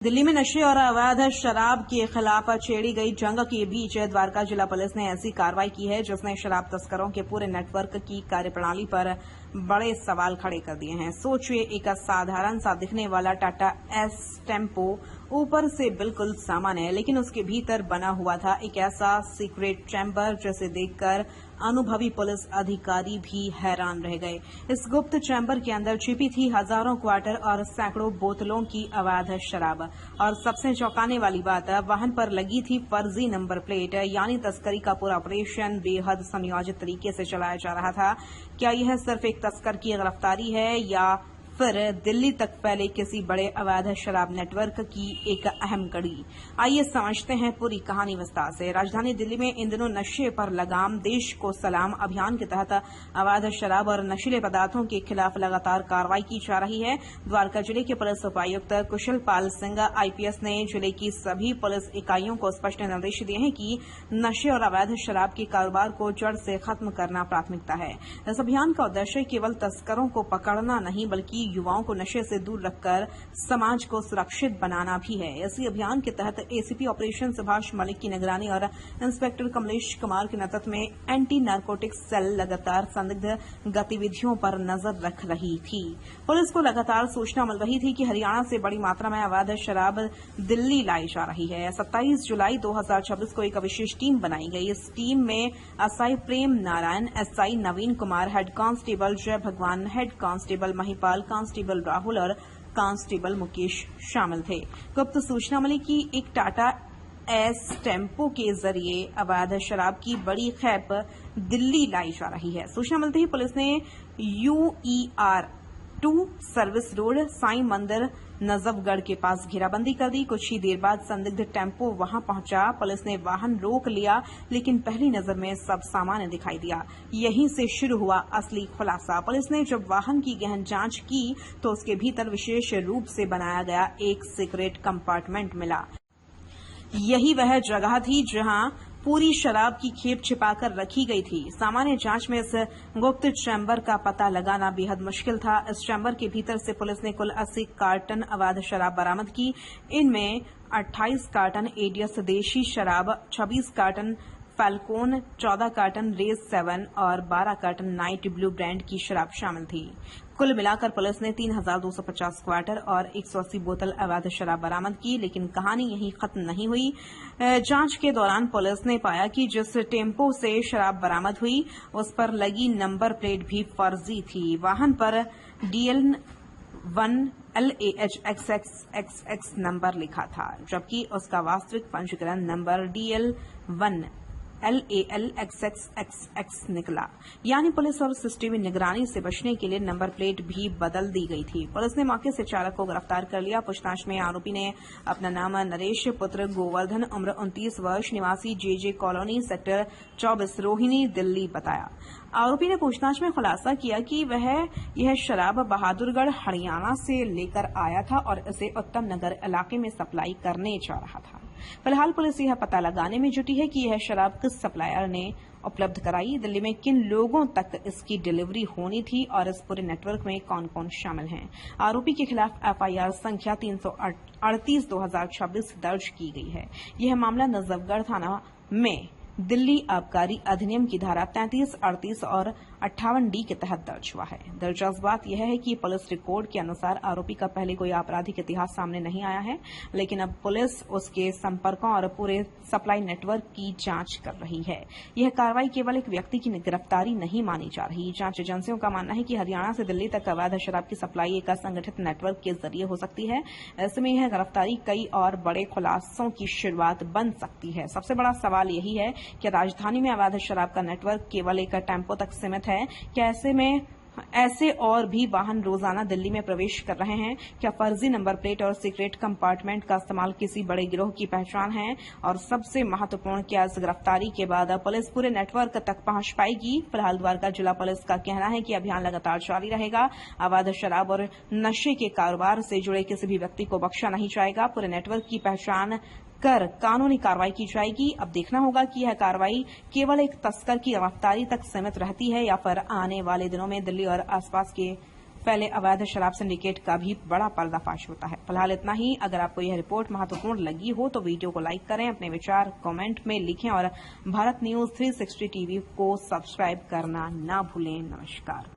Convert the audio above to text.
दिल्ली में नशे और अवैध शराब के खिलाफ छेड़ी गई जंग के बीच द्वारका जिला पुलिस ने ऐसी कार्रवाई की है जिसने शराब तस्करों के पूरे नेटवर्क की कार्यप्रणाली पर बड़े सवाल खड़े कर दिए हैं। सोचिए, एक साधारण सा दिखने वाला टाटा एस टेम्पो ऊपर से बिल्कुल सामान्य है, लेकिन उसके भीतर बना हुआ था एक ऐसा सीक्रेट चैम्बर जिसे देखकर अनुभवी पुलिस अधिकारी भी हैरान रह गए। इस गुप्त चैम्बर के अंदर छिपी थी हजारों क्वार्टर और सैकड़ों बोतलों की अवैध शराब। और सबसे चौंकाने वाली बात, वाहन पर लगी थी फर्जी नंबर प्लेट, यानी तस्करी का पूरा ऑपरेशन बेहद संयोजित तरीके से चलाया जा रहा था। क्या यह सिर्फ एक तस्कर की गिरफ्तारी है या फिर दिल्ली तक फैले किसी बड़े अवैध शराब नेटवर्क की एक अहम कड़ी? आइए समझते हैं पूरी कहानी विस्तार से। राजधानी दिल्ली में इन दिनों नशे पर लगाम देश को सलाम अभियान के तहत अवैध शराब और नशीले पदार्थों के खिलाफ लगातार कार्रवाई की जा रही है। द्वारका जिले के पुलिस उपायुक्त कुशल पाल सिंह आईपीएस ने जिले की सभी पुलिस इकाइयों को स्पष्ट निर्देश दिए हैं कि नशे और अवैध शराब के कारोबार को जड़ से खत्म करना प्राथमिकता है। इस अभियान का उद्देश्य केवल तस्करों को पकड़ना नहीं, बल्कि युवाओं को नशे से दूर रखकर समाज को सुरक्षित बनाना भी है। इसी अभियान के तहत एसीपी ऑपरेशन सुभाष मलिक की निगरानी और इंस्पेक्टर कमलेश कुमार के नेतृत्व में एंटी नारकोटिक्स सेल लगातार संदिग्ध गतिविधियों पर नजर रख रही थी। पुलिस को लगातार सूचना मिल रही थी कि हरियाणा से बड़ी मात्रा में अवैध शराब दिल्ली लाई जा रही है। 27 जुलाई 2026 को एक विशेष टीम बनाई गई। इस टीम में एसआई प्रेम नारायण, एसआई नवीन कुमार, हेड कांस्टेबल जय भगवान, head constable Mahipal, constable Rahul और कांस्टेबल मुकेश शामिल थे। गुप्त सूचना मिली कि एक टाटा एस टेम्पो के जरिए अवैध शराब की बड़ी खेप दिल्ली लाई जा रही है। सूचना मिलते ही पुलिस ने यूईआर 2 सर्विस रोड साईं मंदिर नजफगढ़ के पास घेराबंदी कर दी। कुछ ही देर बाद संदिग्ध टेम्पो वहां पहुंचा। पुलिस ने वाहन रोक लिया, लेकिन पहली नजर में सब सामान्य दिखाई दिया। यहीं से शुरू हुआ असली खुलासा। पुलिस ने जब वाहन की गहन जांच की तो उसके भीतर विशेष रूप से बनाया गया एक सीक्रेट कंपार्टमेंट मिला। यही वह जगह थी जहां पूरी शराब की खेप छिपाकर रखी गई थी। सामान्य जांच में इस गुप्त चैम्बर का पता लगाना बेहद मुश्किल था। इस चैम्बर के भीतर से पुलिस ने कुल 80 कार्टन अवैध शराब बरामद की। इनमें 28 कार्टन एडियस देशी शराब, 26 कार्टन फैल्कोन, 14 कार्टन रेज 7 और 12 कार्टन नाइट ब्लू ब्रांड की शराब शामिल थी। कुल मिलाकर पुलिस ने 3250 क्वार्टर और 180 बोतल अवैध शराब बरामद की। लेकिन कहानी यहीं खत्म नहीं हुई। जांच के दौरान पुलिस ने पाया कि जिस टेम्पो से शराब बरामद हुई उस पर लगी नंबर प्लेट भी फर्जी थी। वाहन पर DL1 LAHXXXX नंबर लिखा था, जबकि उसका वास्तविक पंजीकरण नंबर DL1 LALXXXX निकला। यानी पुलिस और सिस्टमी निगरानी से बचने के लिए नंबर प्लेट भी बदल दी गई थी। पुलिस ने मौके से चालक को गिरफ्तार कर लिया। पूछताछ में आरोपी ने अपना नाम नरेश पुत्र गोवर्धन, उम्र 29 वर्ष, निवासी JJ colony, sector 24, Rohini, Delhi बताया। आरोपी ने पूछताछ में खुलासा किया कि वह यह शराब बहादुरगढ़ हरियाणा से लेकर आया था और इसे उत्तम नगर इलाके में सप्लाई करने जा रहा था। फिलहाल पुलिस यह पता लगाने में जुटी है कि यह शराब किस सप्लायर ने उपलब्ध कराई, दिल्ली में किन लोगों तक इसकी डिलीवरी होनी थी और इस पूरे नेटवर्क में कौन कौन शामिल हैं। आरोपी के खिलाफ FIR संख्या 338/2026 दर्ज की गई है। यह मामला नजफगढ़ थाना में दिल्ली आबकारी अधिनियम की धारा 33, 38 और 58D के तहत दर्ज हुआ है। दिलचस्प बात यह है कि पुलिस रिकॉर्ड के अनुसार आरोपी का पहले कोई आपराधिक इतिहास सामने नहीं आया है, लेकिन अब पुलिस उसके संपर्कों और पूरे सप्लाई नेटवर्क की जांच कर रही है। यह कार्रवाई केवल एक व्यक्ति की गिरफ्तारी नहीं मानी जा रही। जांच एजेंसियों का मानना है कि हरियाणा से दिल्ली तक अवैध शराब की सप्लाई एक संगठित नेटवर्क के जरिए हो सकती है। ऐसे में यह गिरफ्तारी कई और बड़े खुलासों की शुरुआत बन सकती है। सबसे बड़ा सवाल यही है कि राजधानी में अवैध शराब का नेटवर्क केवल एक टेम्पो तक सीमित है। क्या ऐसे और भी वाहन रोजाना दिल्ली में प्रवेश कर रहे हैं? क्या फर्जी नंबर प्लेट और सीक्रेट कंपार्टमेंट का इस्तेमाल किसी बड़े गिरोह की पहचान है? और सबसे महत्वपूर्ण, क्या इस गिरफ्तारी के बाद पुलिस पूरे नेटवर्क तक पहुंच पाएगी? फिलहाल द्वारका जिला पुलिस का कहना है कि अभियान लगातार जारी रहेगा। अवैध शराब और नशे के कारोबार से जुड़े किसी भी व्यक्ति को बख्शा नहीं जाएगा। पूरे नेटवर्क की पहचान कर कानूनी कार्रवाई की जाएगी। अब देखना होगा कि यह कार्रवाई केवल एक तस्कर की गिरफ्तारी तक सीमित रहती है या फिर आने वाले दिनों में दिल्ली और आसपास के फैले अवैध शराब सिंडिकेट का भी बड़ा पर्दाफाश होता है। फिलहाल इतना ही। अगर आपको यह रिपोर्ट महत्वपूर्ण लगी हो तो वीडियो को लाइक करें, अपने विचार कमेंट में लिखें और भारत न्यूज 360 टीवी को सब्सक्राइब करना ना भूलें। नमस्कार।